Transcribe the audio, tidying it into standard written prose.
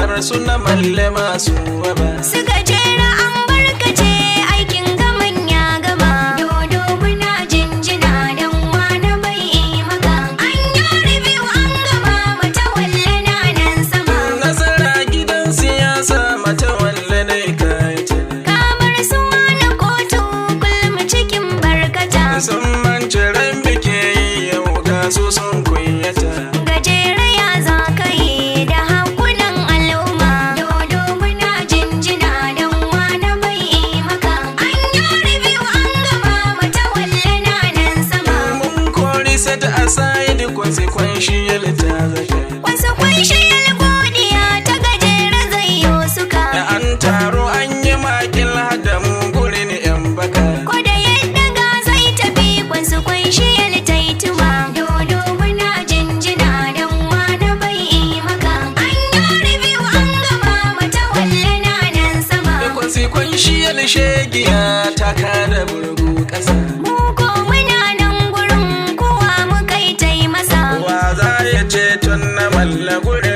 bar su na malle masu waba. Su gajera an barkace aikin gaman ya gama. Dodo muna jinjina dan wani bai yi maka. An yi review an gama mata walle na nan sama. Nasara gidan siyasa mata walle ne kayata. Kamar su wani kotu kullum cikin barkata. Sun mance ran bike yi yau ga su sun kunyata. Gajera ya za ka yi da hakunan al'umma. Dodo muna jinjina dan wani bai yi maka. An yi review an gama mata walle na nan sama. Mun kori set aside consequential ta zaka. Wasu kunshiyar godiya ta gajera zai yo suka. Da an taro an yi makil hada mu gurin yan baka. Ko da yadda ga zai tafi wasu kunshiyar taituma. Dodo muna jinjina dan wani bai yi maka. An yi review an gama mata walle na nan sama. Da consequential shegiya ta kada burgu kasa. Mu ko muna nan gurin kowa mu kai tai masa. Wa za ya ce tun na malla gurin